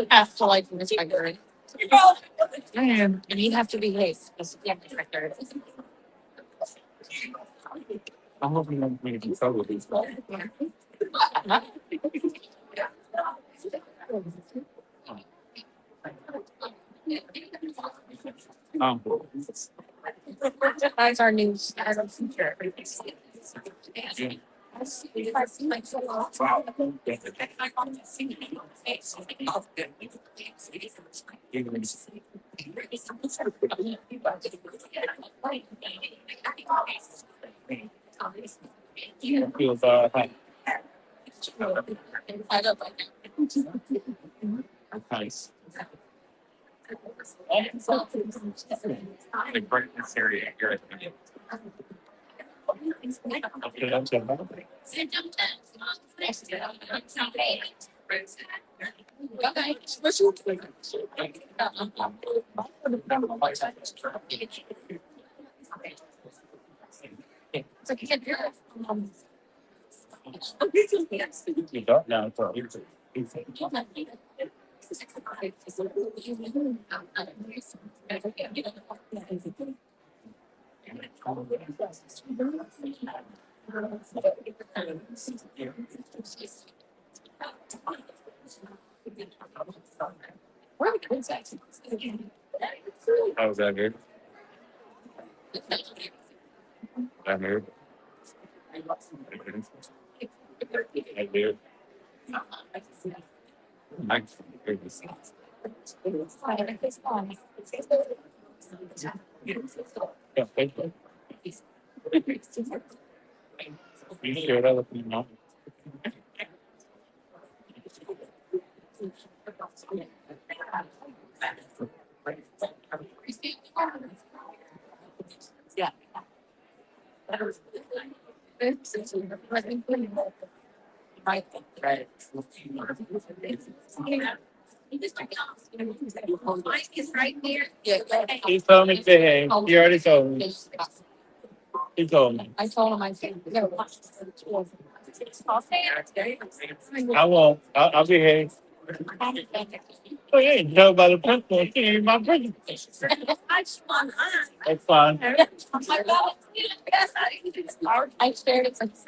Have to like respect her. And you have to behave. Because you have to respect her. I'm hoping I'm going to be trouble with these. Um, That's our news. As a future. feels I don't like nice. Like right in this area here. Okay, that's it. Okay. It's like you can't do it. You don't know. Where are the twins at? How was that good? That weird. That weird. Nice. Yeah, thank you. You share that with me, mom? Yeah. Right. Right. Mike is right there. Yeah. He told me to behave. He already told me. He told me. I told him I said, no. I won't. I'll behave. Oh, you ain't know about the principal. She ain't my principal. That's fine. I shared it with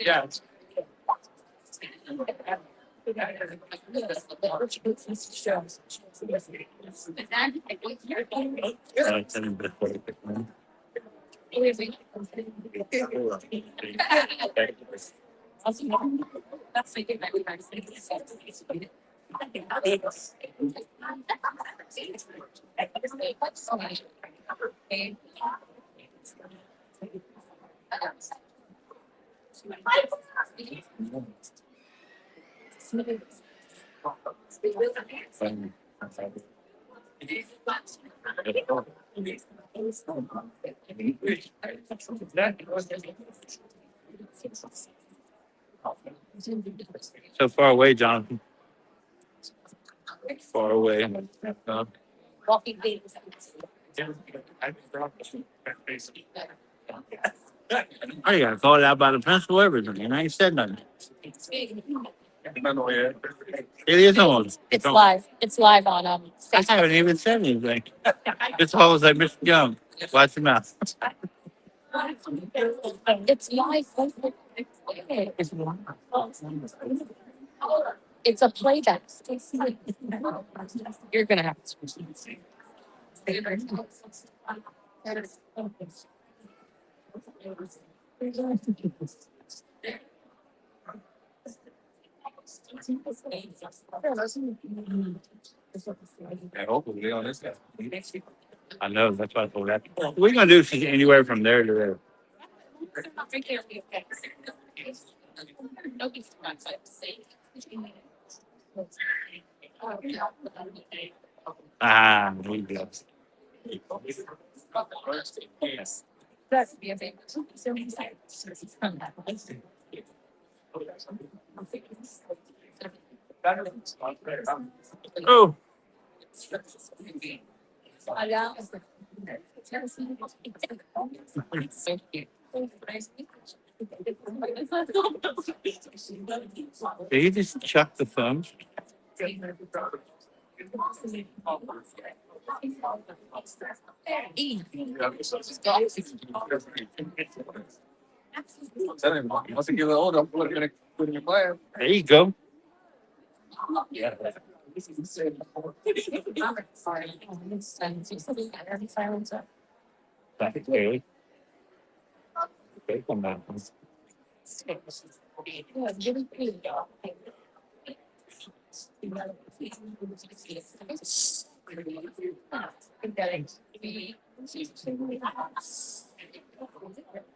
Yeah. So far away, Jonathan. Far away. walking things. Oh, you got called out by the principal, everything, and I ain't said nothing. It is on. It's live. It's live on I Facebook. haven't even said anything. This whole is like Mr. Young. Watch your mouth. It's live. It's a playback. You're gonna have to. I hope we'll be on this guy. I know, that's why I told that. We're gonna do anywhere from there to there. Ah, we go. That's be a big. Oh, did you just chuck the phone? Once you get old, I'm gonna put in your plan. There you go. Back to Haley. Okay, come on.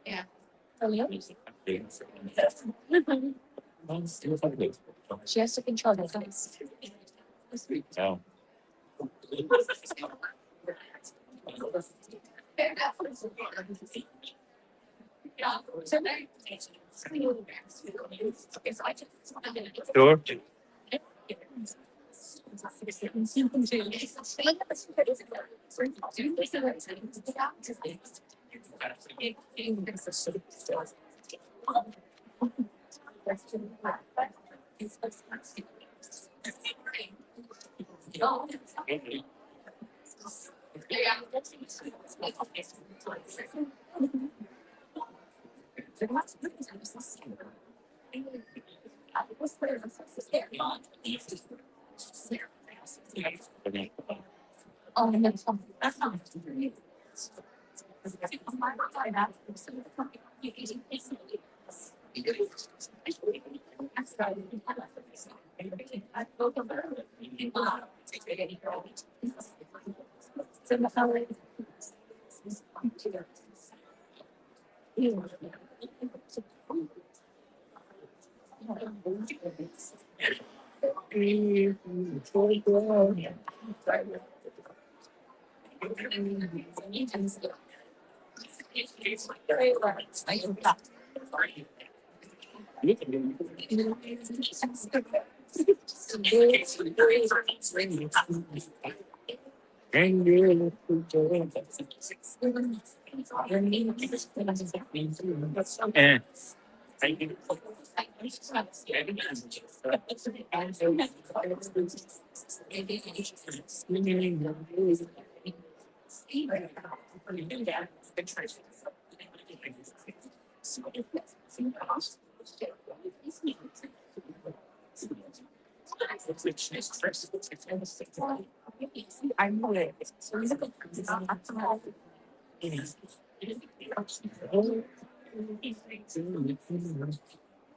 Yeah. She has to control her face. No. Sure. Oh, that's And I know it.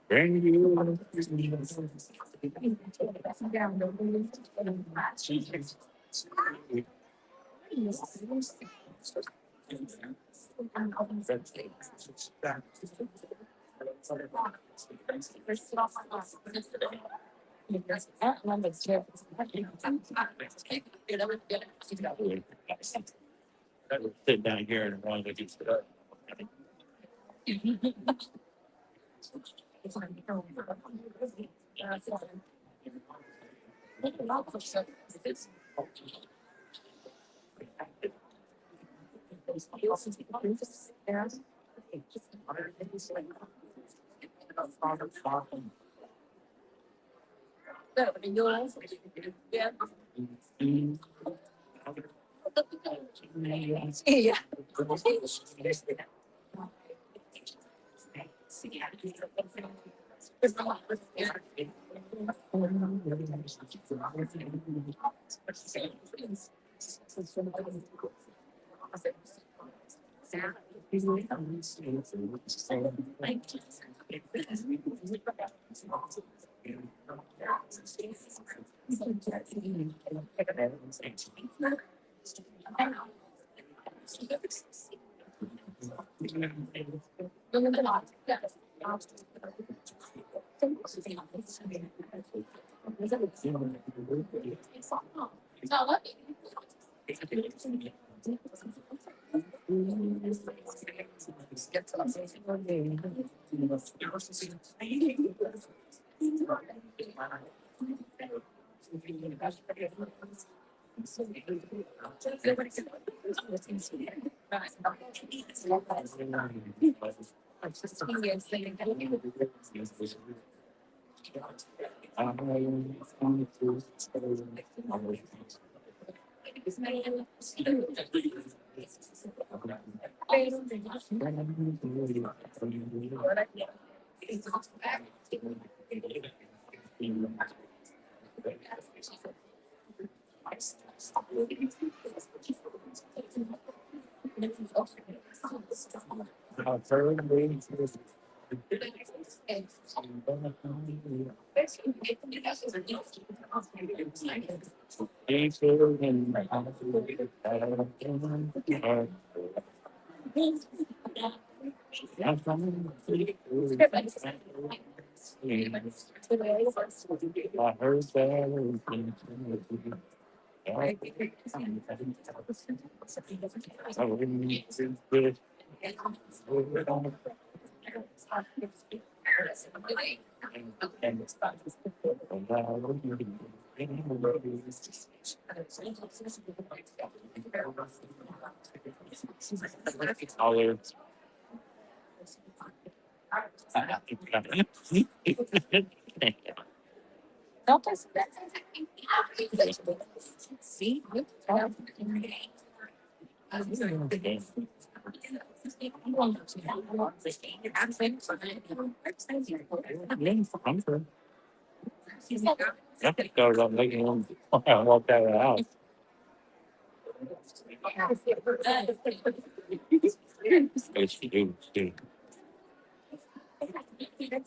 bring you. Sit down here and one that gets it up. Yeah.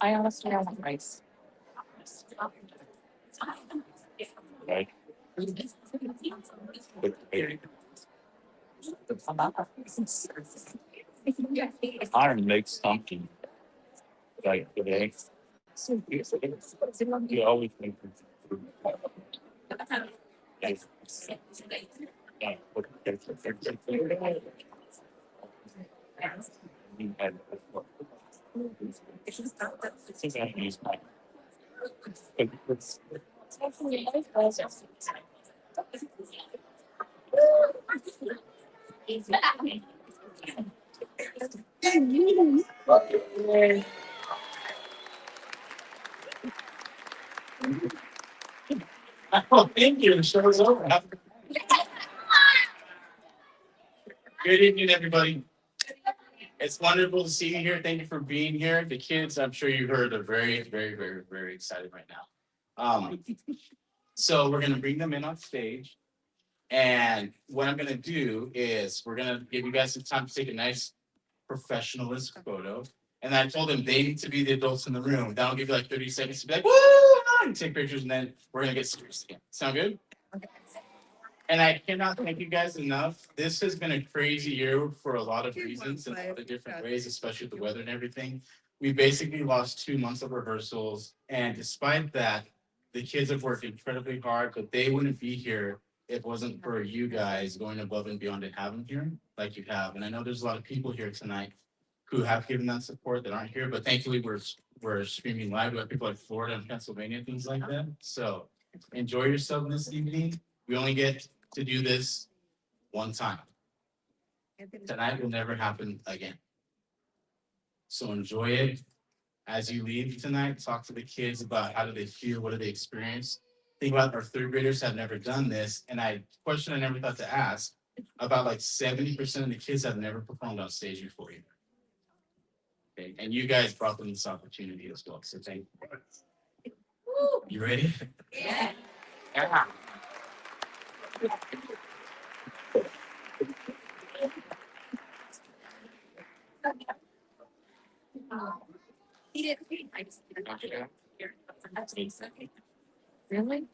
I honestly don't rice. I make something like today. You always make food. Oh, thank you. The show's over. Good evening, everybody. It's wonderful to see you here. Thank you for being here. The kids, I'm sure you heard, are very, very, very, very excited right now. So we're gonna bring them in on stage. And what I'm gonna do is we're gonna give you guys some time to take a nice professionalist photo. And I told them they need to be the adults in the room. That'll give you like 30 seconds to be like, woo, and take pictures, and then we're gonna get serious again. Sound good? And I cannot thank you guys enough. This has been a crazy year for a lot of reasons in a lot of different ways, especially with the weather and everything. We basically lost 2 months of rehearsals. And despite that, the kids have worked incredibly hard, but they wouldn't be here if it wasn't for you guys going above and beyond to have them here like you have. And I know there's a lot of people here tonight who have given that support that aren't here, but thankfully we're streaming live. We have people like Florida and Pennsylvania, things like that. So enjoy yourself this evening. We only get to do this one time. Tonight will never happen again. So enjoy it. As you leave tonight, talk to the kids about how do they feel, what do they experience. Think about our third graders have never done this. And question I never thought to ask, about like 70% of the kids have never performed on stage before either. Okay, and you guys brought them this opportunity as well. So thank you. You ready? Yeah. Really?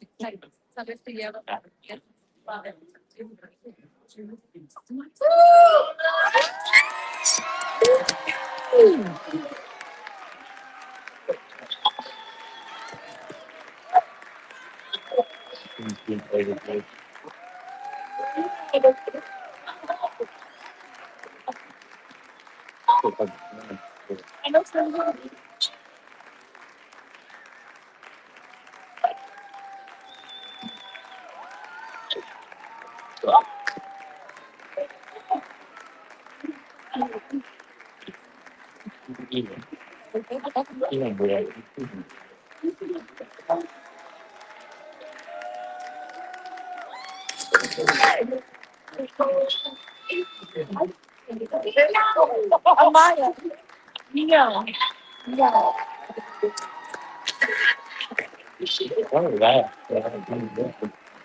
Amaya. No. No. Oh, that.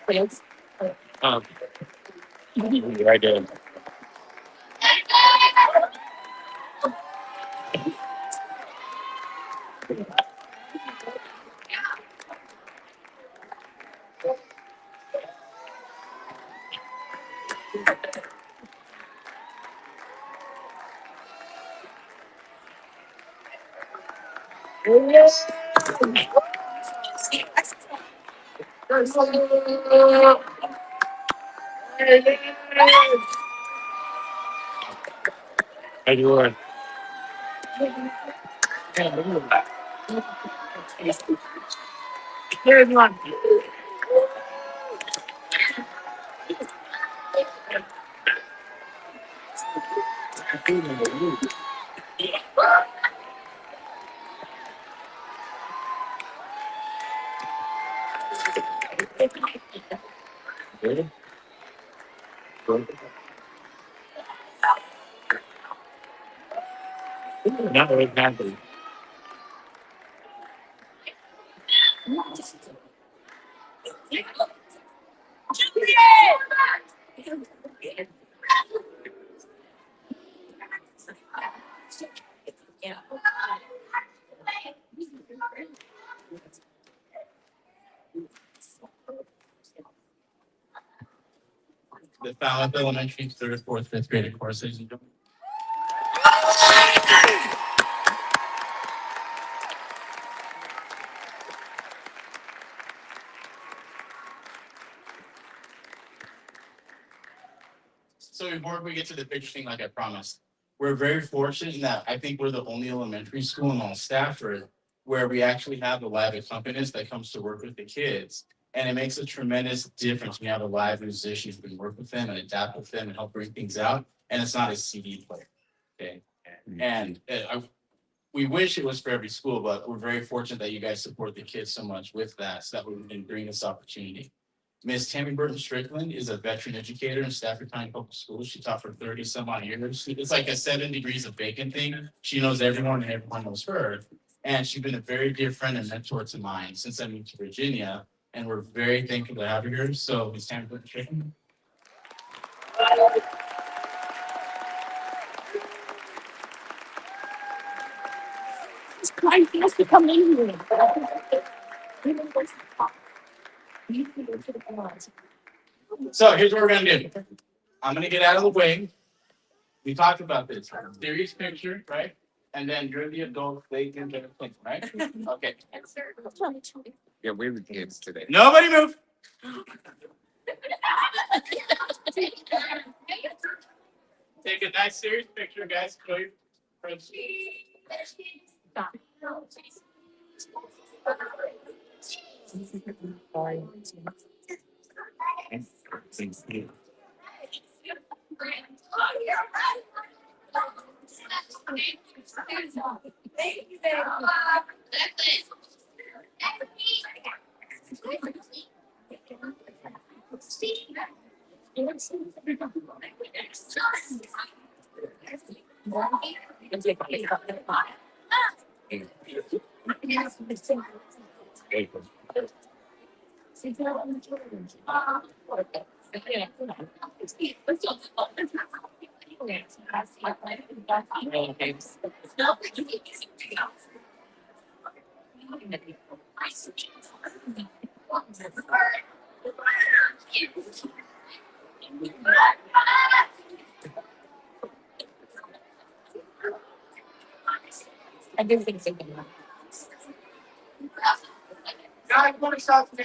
Please. Right there. How you doing? Here's one. Good. Not very happy. The Falmouth Elementary third, fourth, fifth grade courses. So before we get to the picture thing, like I promised, we're very fortunate in that I think we're the only elementary school in all Stafford where we actually have a live accompanist that comes to work with the kids. And it makes a tremendous difference when you have a live musician who can work with them and adapt with them and help bring things out. And it's not a CD player. Okay. And we wish it was for every school, but we're very fortunate that you guys support the kids so much with that, so that we can bring this opportunity. Ms. Tammy Burton Strickland is a veteran educator in Stafford County Public Schools. She taught for 30 some odd years. It's like a 7 degrees of bacon thing. She knows everyone and everyone knows her. And she's been a very dear friend and mentor to mine since I moved to Virginia. And we're very thankful to have her here. So Ms. Tammy Burton Strickland. He has to come in here. So here's what we're gonna do. I'm gonna get out of the way. We talked about this. Series picture, right? And then you're the adult, they can get a thing, right? Okay. Yeah, we were kids today. Nobody move. Take a nice serious picture, guys. Show your friends. I do think so. Guys, want to stop the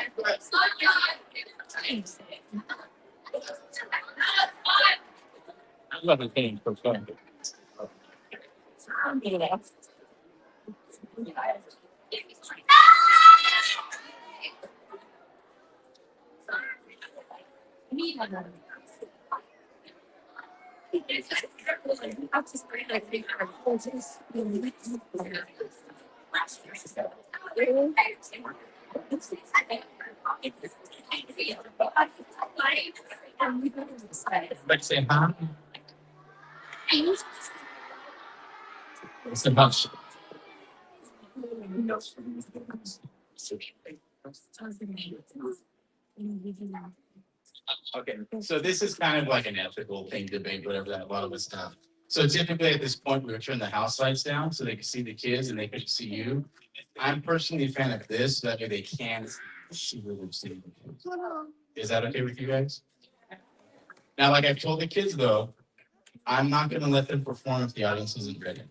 I love the thing for fun. Like say, huh? It's a bunch. Okay, so this is kind of like an ethical thing debate, whatever that, a lot of us have. So typically at this point, we would turn the house lights down so they can see the kids and they can see you. I'm personally a fan of this, that way they can see the kids. Is that okay with you guys? Now, like I've told the kids though, I'm not gonna let them perform if the audience isn't ready.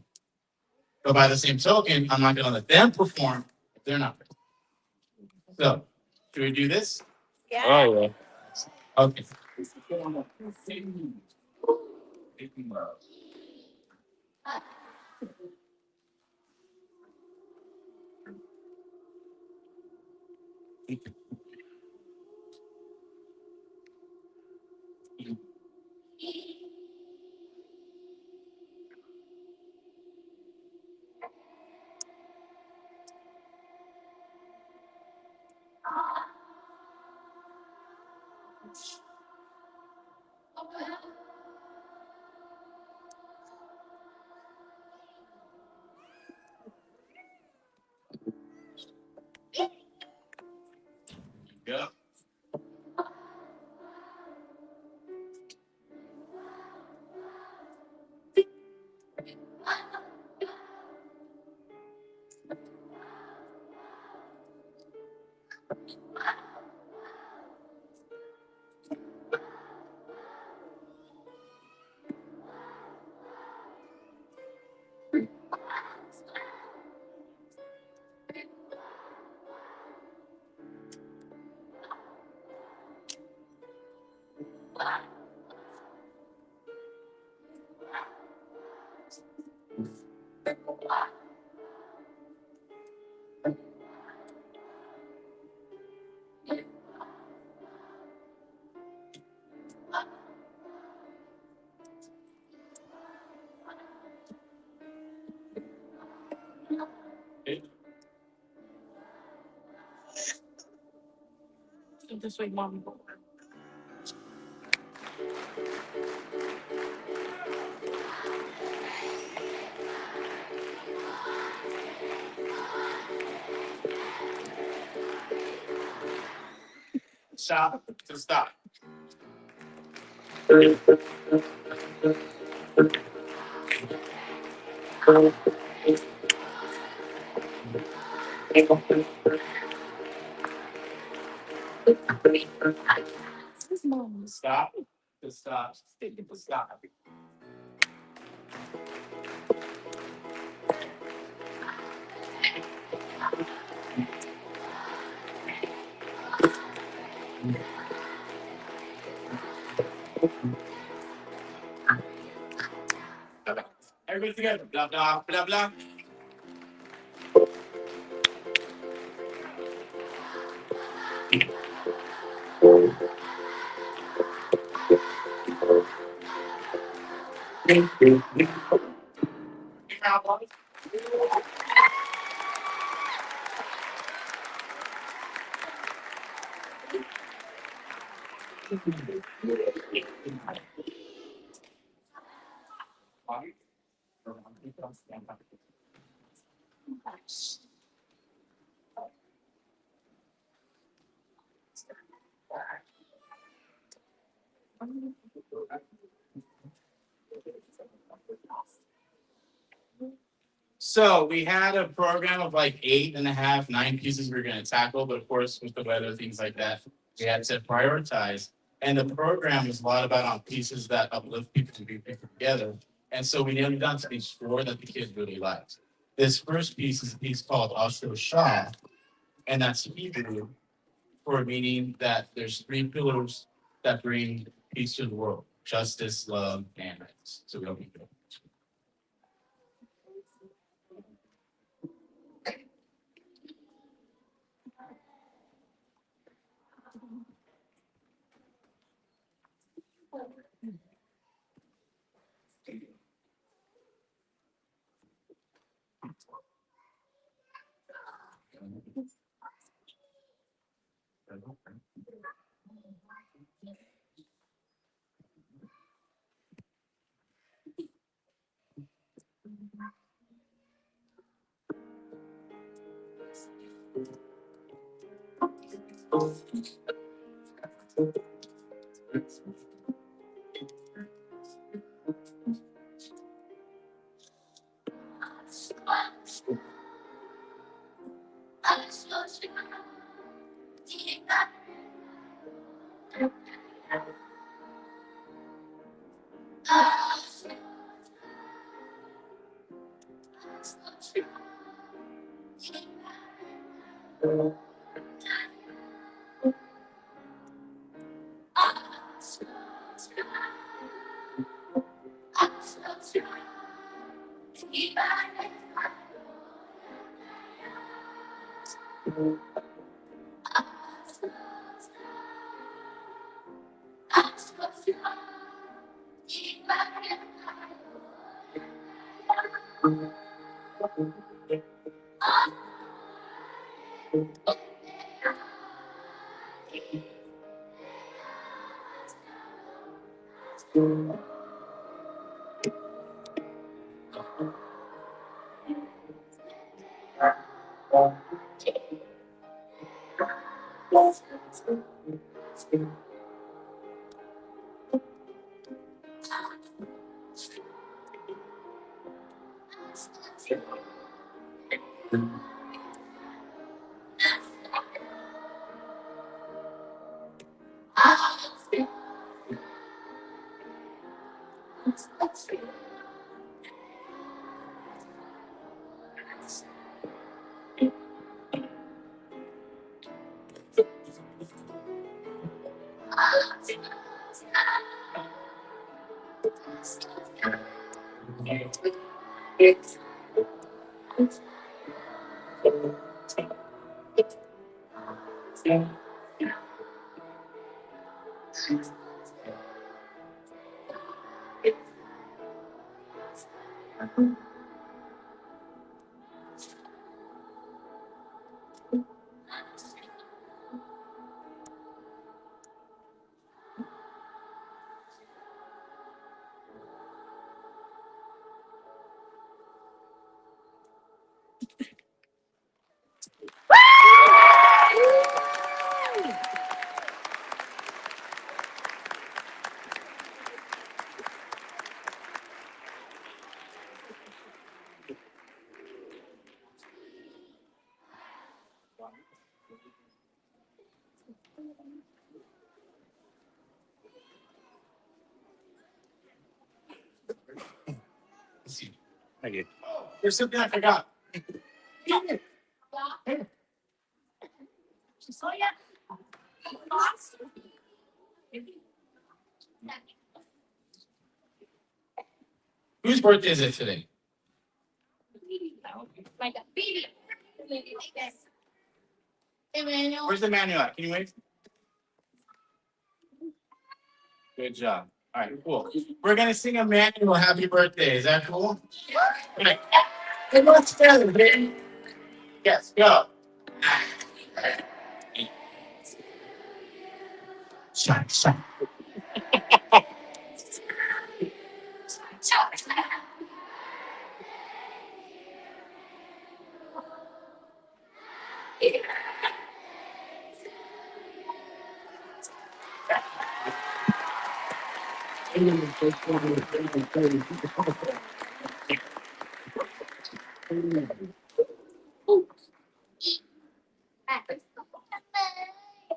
But by the same token, I'm not gonna let them perform if they're not ready. So, should we do this? Oh, yeah. Okay. Yeah. This way, mom. Stop. To stop. This mom. Stop. To stop. To stop. Everybody together. Blah blah blah blah. So we had a program of like 8.5, 9 pieces we were going to tackle, but of course with the weather, things like that, we had to prioritize. And the program was a lot about on pieces that uplift people to be people together. And so we nailed it down to these 4 that the kids really liked. This first piece is a piece called Ashur Shah, and that's Hebrew for meaning that there's 3 pillars that bring peace to the world: justice, love, and rights. So we don't need to. Let's see. Thank you. There's something I forgot. Whose birthday is it today? Where's the manual at? Can you wait? Good job. All right, cool. We're gonna sing a manual happy birthday. Is that cool? Okay. Everyone together, baby. Yes, go. Shine, shine.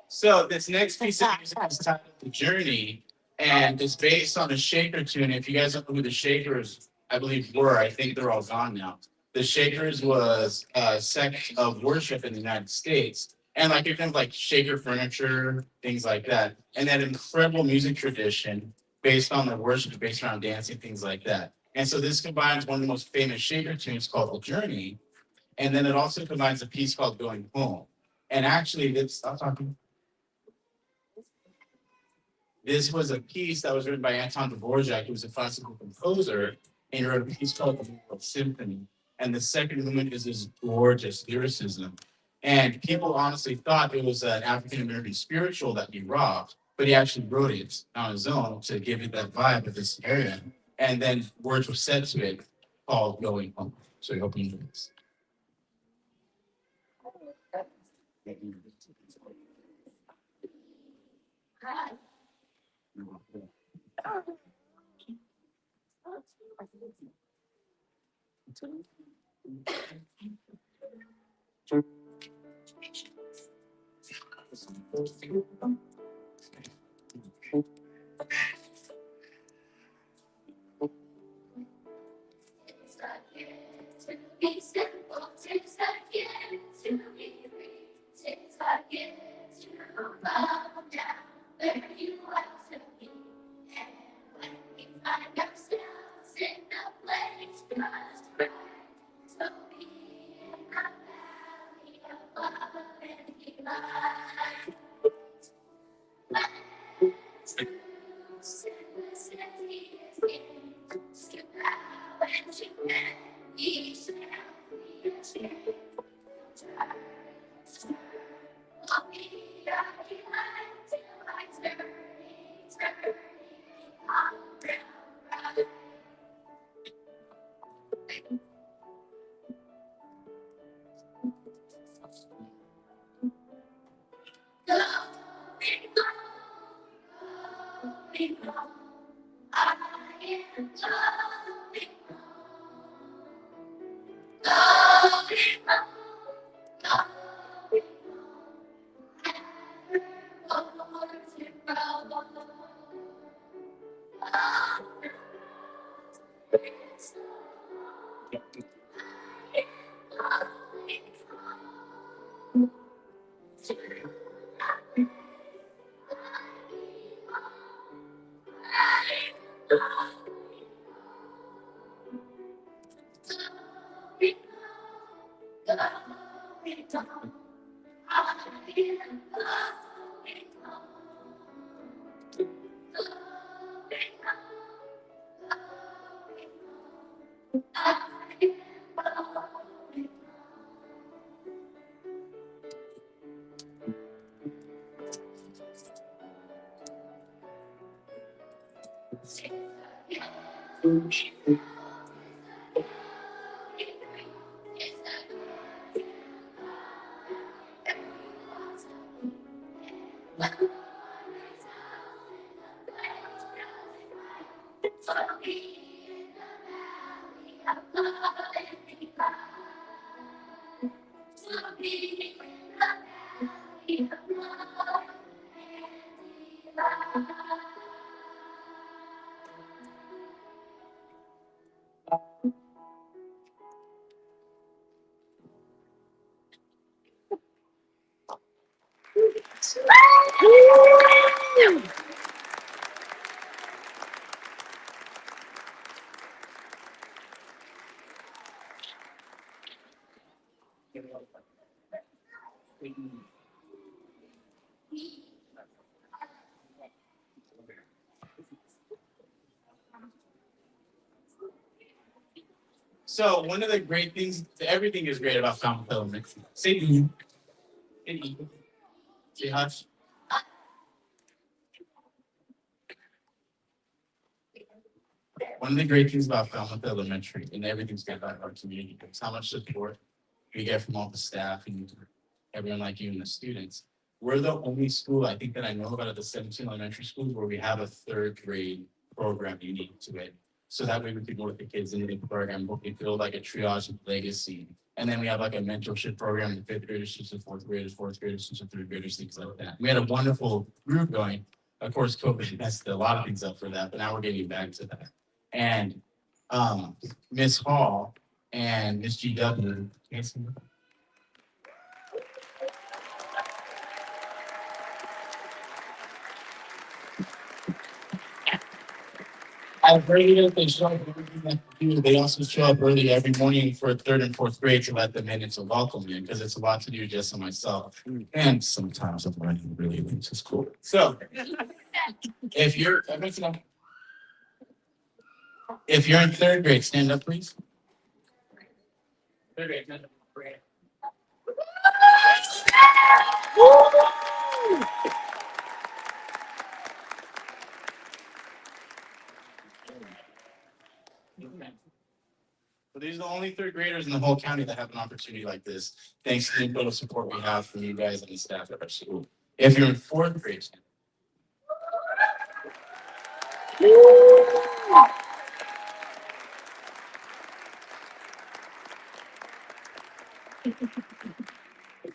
So this next piece of music is titled "The Journey," and it's based on a Shaker tune. If you guys don't know who the Shakers, I believe, were, I think they're all gone now. The Shakers was a sect of worship in the United States, and like you're kind of like Shaker furniture, things like that, and that incredible music tradition based on the worship, based around dancing, things like that. And so this combines one of the most famous Shaker tunes called "The Journey," and then it also combines a piece called "Going Home." And actually, stop talking. This was a piece that was written by Anton Dvorak, who was a classical composer, and he wrote a piece called the World Symphony. And the second movement is this gorgeous lyricism. And people honestly thought it was an African American spiritual that he robbed, but he actually wrote it on his own to give it that vibe of this area. And then words were said to it called Going Home. So we hope you enjoy this. So one of the great things, everything is great about Falmouth Elementary. Say you. Say hush. One of the great things about Falmouth Elementary and everything's good about our community is how much support we get from all the staff and everyone like you and the students. We're the only school I think that I know about at the 17 elementary schools where we have a third grade program unique to it. So that way we can go with the kids into the program, but we build like a triage of legacy. And then we have like a mentorship program, the fifth graders to the fourth graders to third graders, things like that. We had a wonderful group going. Of course, COVID messed a lot of things up for that, but now we're getting back to that. And Miss Hall and Miss GW. I've heard that they show up everything that they do. They also show up early every morning for third and fourth grade to let them in and to welcome them because it's a lot to do just on myself. And sometimes I'm running really late to school. So if you're in third grade, stand up, please. Third grade, stand up. only third graders in the whole county that have an opportunity like this, thanks to the incredible support we have from you guys and the staff at our school. If you're in fourth grade,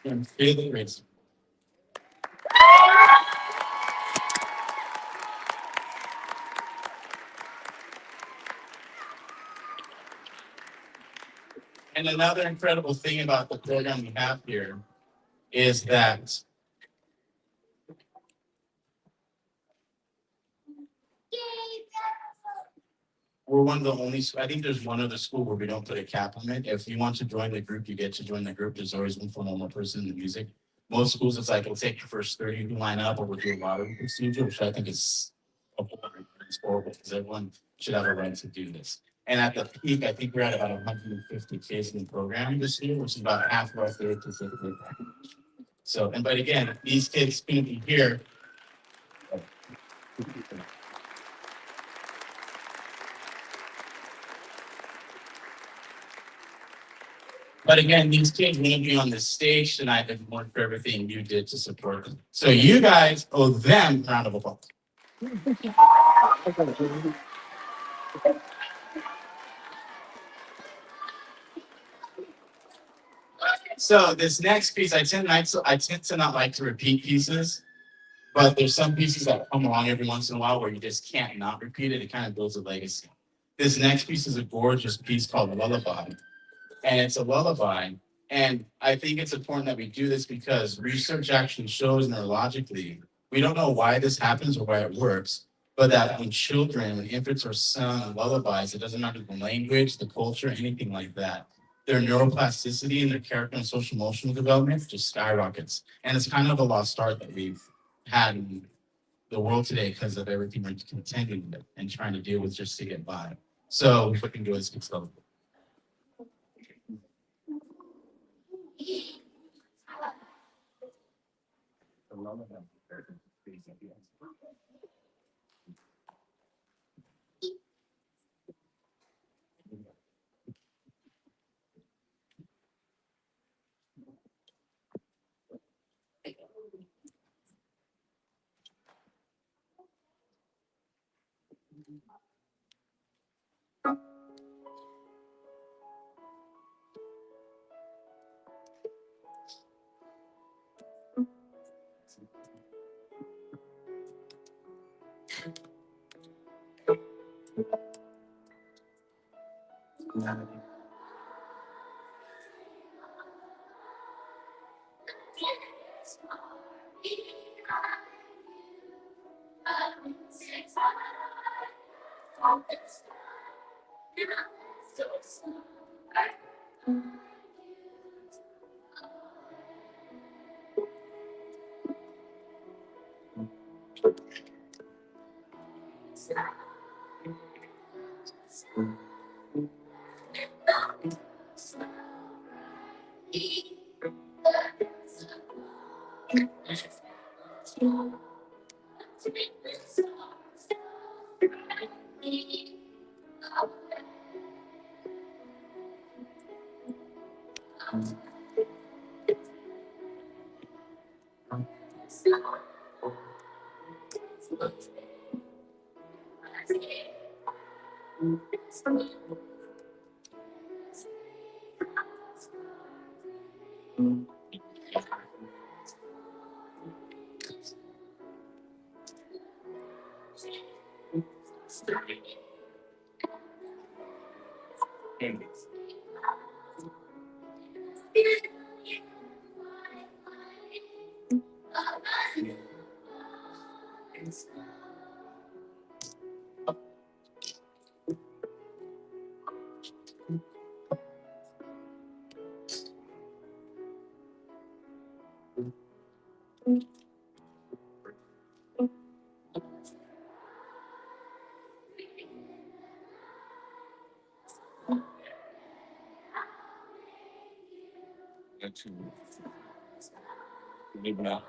in fifth grade, and another incredible thing about the program we have here is that we're one of the only, I think there's one other school where we don't put a cap on it. If you want to join the group, you get to join the group. There's always room for one more person in the music. Most schools, it's like, we'll take your first 30 who line up, or we'll do a lottery procedure, which I think is it's horrible because everyone should have a right to do this. And at the peak, I think we're at about 150 kids in the program this year, which is about half of our third to fifth grade population. So, and but again, these kids couldn't be here. But again, these kids wouldn't be on the stage tonight if it weren't for everything you did to support them. So you guys owe them a round of applause. So this next piece, I tend to not like to repeat pieces, but there's some pieces that come along every once in a while where you just can't not repeat it. It kind of builds a legacy. This next piece is a gorgeous piece called Lullaby. And it's a lullaby. And I think it's important that we do this because research actually shows neurologically, we don't know why this happens or why it works, but that when children, when infants are sung lullabies, it doesn't matter the language, the culture, anything like that, their neuroplasticity and their character and social emotional development just skyrockets. And it's kind of a lost art that we've had in the world today because of everything we're contending with and trying to deal with just to get by. So we can do is speak slowly. Maybe not.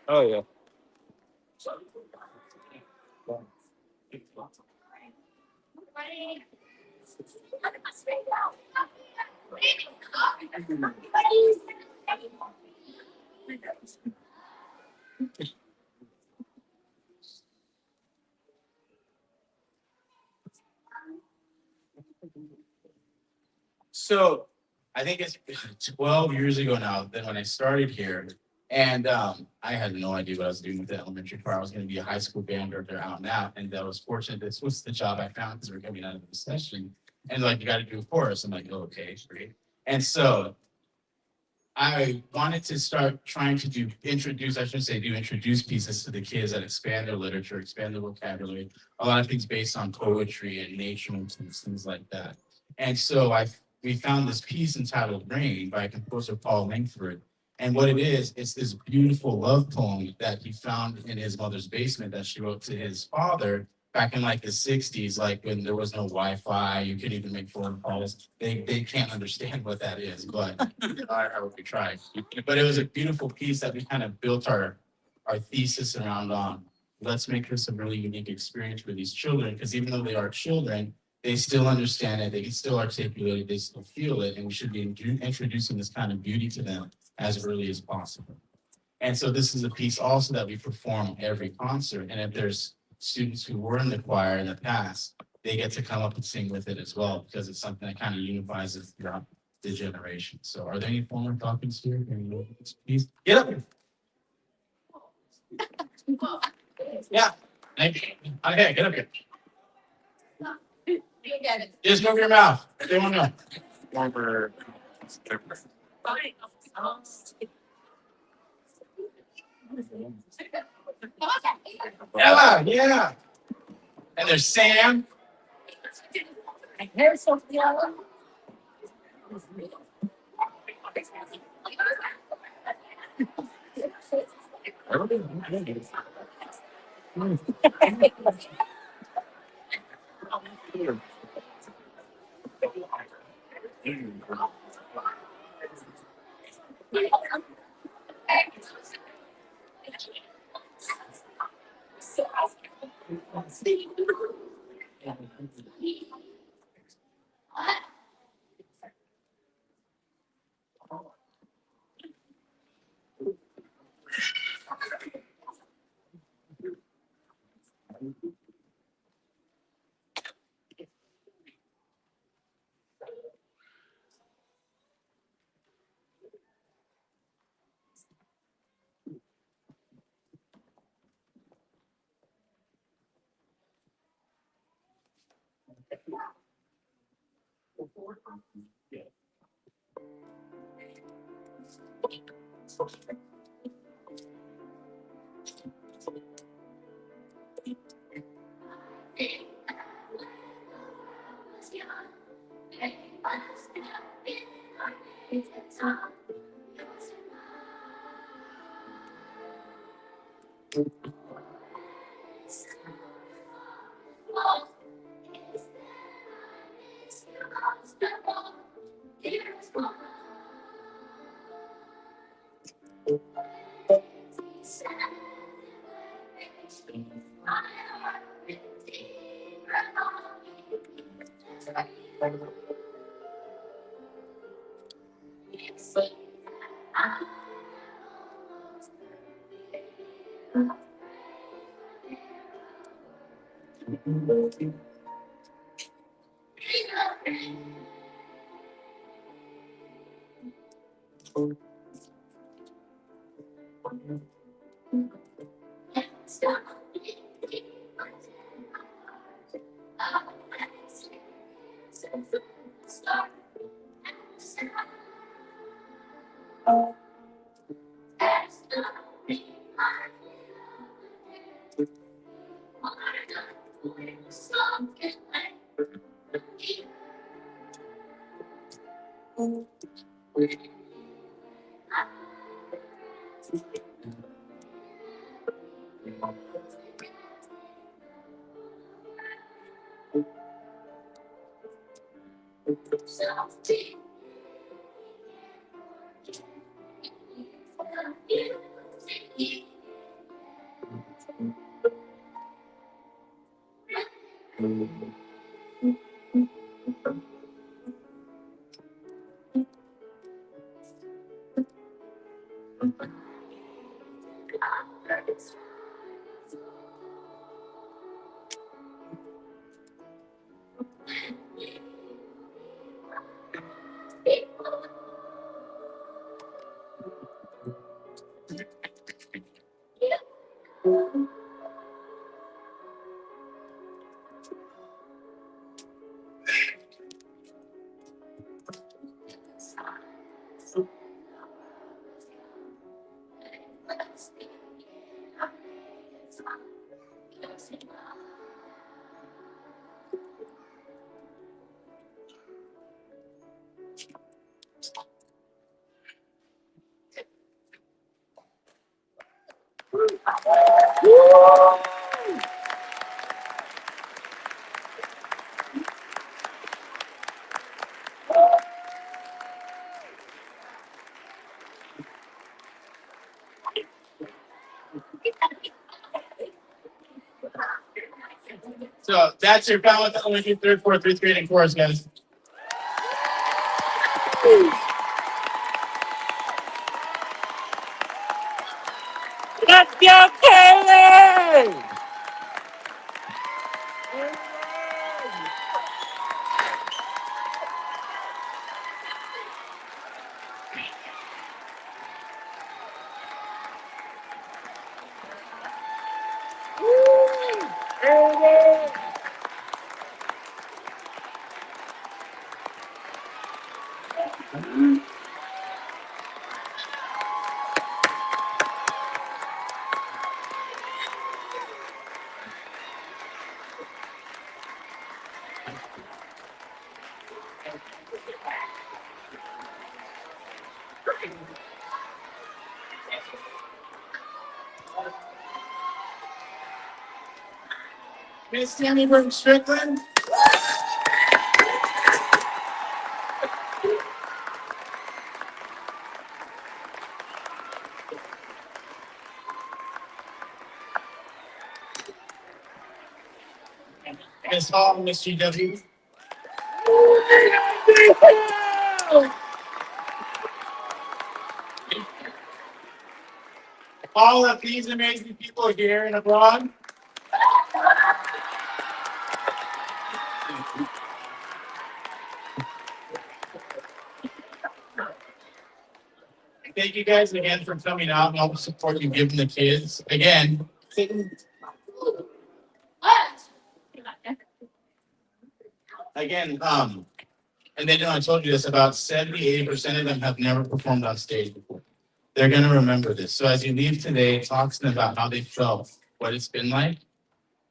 Oh yeah. So I think it's 12 years ago now that when I started here, and I had no idea what I was doing with the elementary choir. I was going to be a high school band director out and out, and I was fortunate. This was the job I found because we're coming out of the session, and like you got to do a chorus. I'm like, oh, okay, great. And so I wanted to start trying to introduce pieces to the kids that expand their literature, expand their vocabulary, a lot of things based on poetry and nature and things like that. And so we found this piece entitled Rain by composer Paul Langford. And what it is, it's this beautiful love poem that he found in his mother's basement that she wrote to his father back in like the 60s, like when there was no Wi-Fi, you couldn't even make phone calls. They can't understand what that is, but I would be trying. But it was a beautiful piece that we kind of built our thesis around on. Let's make this a really unique experience for these children, because even though they are children, they still understand it, they can still articulate it, they still feel it, and we should be introducing this kind of beauty to them as early as possible. And so this is a piece also that we perform every concert. And if there's students who were in the choir in the past, they get to come up and sing with it as well, because it's something that kind of unifies it throughout the generation. So are there any former Falcons here? Please get up here. Yeah. Okay, get up here. Just move your mouth. They won't know. Former. Ella, yeah. And there's Sam. So that's your Falmouth Elementary third, fourth, fifth grade and chorus, guys. Let's go, Kaylee! Miss Tammy Burton Strickland. Miss Hall, Miss GW. All of these amazing people here and abroad. Thank you guys again for coming out and all the support you've given the kids. Again, and then I told you this, about 70-80% of them have never performed on stage before. They're going to remember this. So as you leave today, talk to them about how they felt, what it's been like,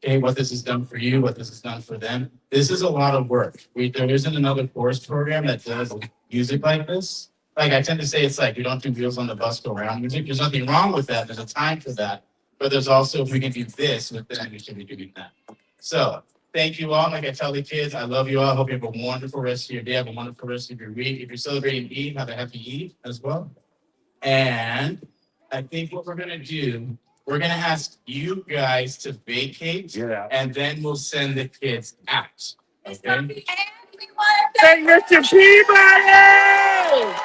okay, what this has done for you, what this has done for them. This is a lot of work. There isn't another chorus program that does music like this. Like I tend to say, it's like we don't do Wheels on the Bus go around music. There's nothing wrong with that. There's a time for that. But there's also, if we can do this with them, we should be doing that. So thank you all. Like I tell the kids, I love you all. I hope you have a wonderful rest of your day. Have a wonderful rest of your week. If you're celebrating Eid, have a happy Eid as well. And I think what we're going to do, we're going to ask you guys to vacate, and then we'll send the kids out. Okay? Hey, Mr. Peabody!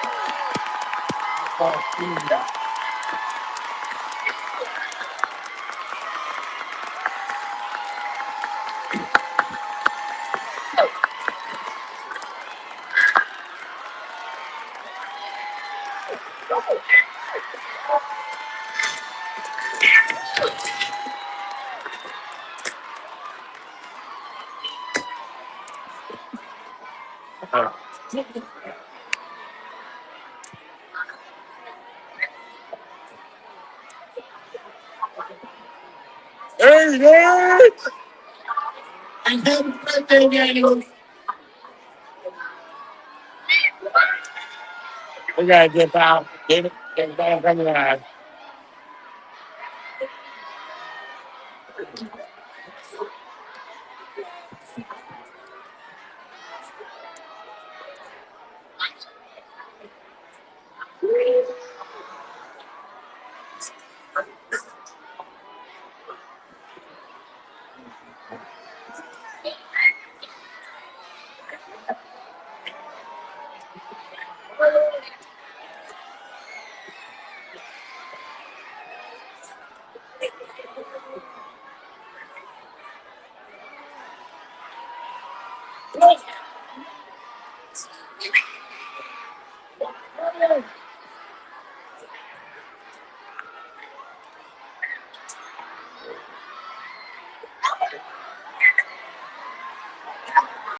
Hey, hey! And happy birthday, Daniel. We gotta get out. Get back from the